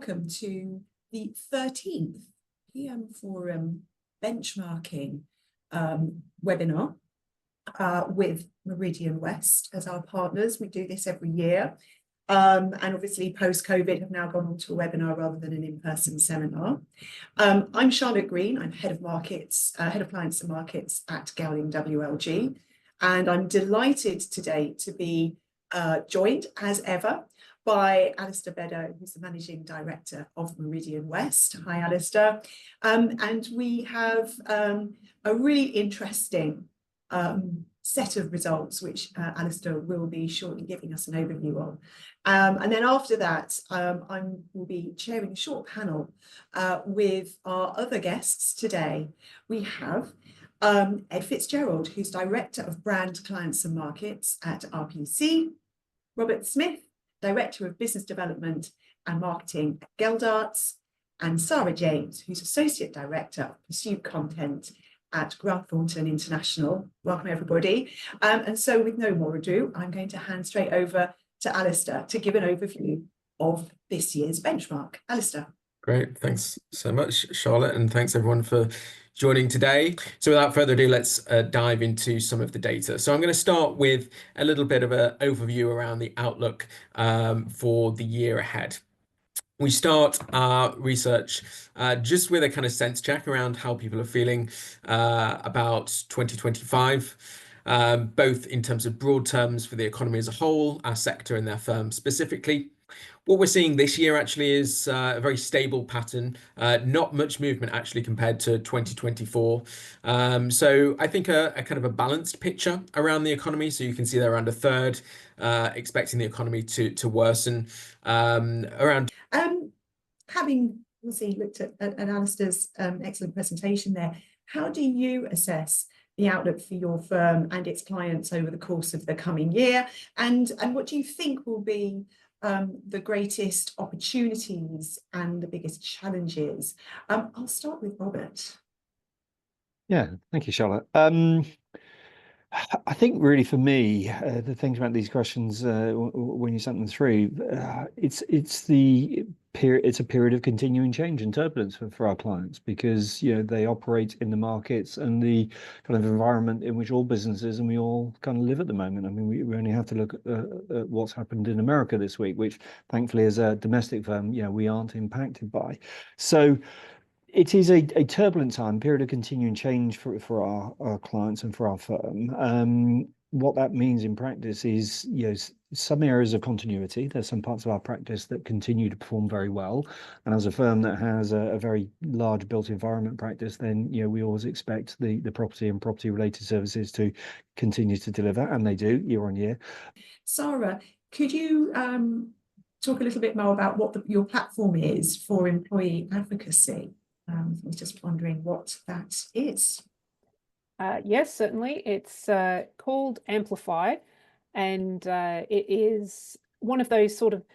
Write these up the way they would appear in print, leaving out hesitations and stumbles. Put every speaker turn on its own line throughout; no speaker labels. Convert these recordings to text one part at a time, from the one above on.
welcome to the 13th PM Forum benchmarking webinar with Meridian West as our partners. We do this every year. And obviously post-COVID have now gone on to a webinar rather than an in-person seminar. I'm Charlotte Green, I'm Head of Markets, Head of Clients and Markets at Gowling WLG. And I'm delighted today to be joined as ever by Alistair Beddoe, who's the Managing Director of Meridian West. Hi, Alistair. And we have a really interesting set of results, which Alistair will be shortly giving us an overview of. And then after that, I will be chairing a short panel with our other guests today. We have Ed Fitzgerald, who's Director of Brand Clients and Markets at RPC, Robert Smith, Director of Business Development and Marketing at Geldarts, and Sarah James, who's Associate Director of Pursuit Content at Grant Thornton International. Welcome, everybody. And so with no more ado, I'm going to hand straight over to Alistair to give an overview of this year's benchmark. Alistair.
Great, thanks so much, Charlotte, and thanks everyone for joining today. So without further ado, let's dive into some of the data. So I'm going to start with a little bit of an overview around the outlook for the year ahead. We start our research just with a kind of sense check around how people are feeling about 2025, both in terms of broad terms for the economy as a whole, our sector and their firm specifically. What we're seeing this year actually is a very stable pattern, not much movement actually compared to 2024. So I think a kind of a balanced picture around the economy. So you can see there around a third expecting the economy to worsen.
Having obviously looked at Alistair's excellent presentation there, how do you assess the outlook for your firm and its clients over the course of the coming year? And what do you think will be the greatest opportunities and the biggest challenges? I'll start with Robert.
Yeah, thank you, Charlotte. I think really for me, the things about these questions when you sent them through, it's a period of continuing change and turbulence for our clients, because they operate in the markets and the kind of environment in which all businesses and we all kind of live at the moment. I mean, we only have to look at what's happened in America this week, which thankfully as a domestic firm, we aren't impacted by. So it is a turbulent time, period of continuing change for our clients and for our firm. What that means in practice is, some areas of continuity. There's some parts of our practice that continue to perform very well. And as a firm that has a very large built environment practice, then, we always expect the property and property related services to continue to deliver, and they do year on year.
Sarah, could you talk a little bit more about what your platform is for employee advocacy? I was just wondering what that is.
Yes, certainly. It's called Amplify, and it is one of those sort of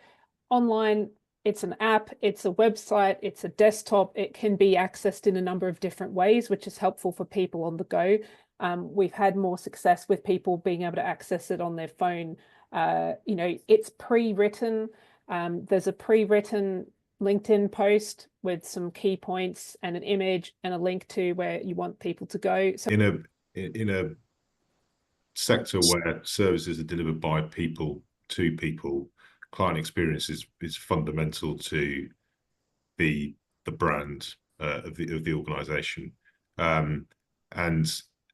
online, it's an app, it's a website, it's a desktop. It can be accessed in a number of different ways, which is helpful for people on the go. We've had more success with people being able to access it on their phone. It's pre-written. There's a pre-written LinkedIn post with some key points and an image and a link to where you want people to go. So
in a sector where services are delivered by people to people, client experience is fundamental to the brand of the organisation, and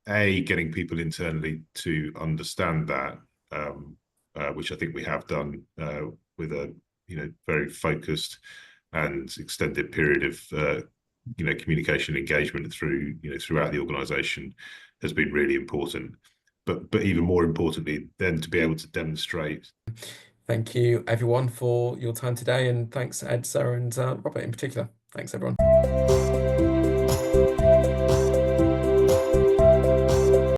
getting people internally to understand that, which I think we have done with a very focused and extended period of communication engagement throughout the organisation, has been really important. But even more importantly, then to be able to demonstrate.
Thank you everyone for your time today, and thanks Ed, Sarah and Robert in particular. Thanks everyone.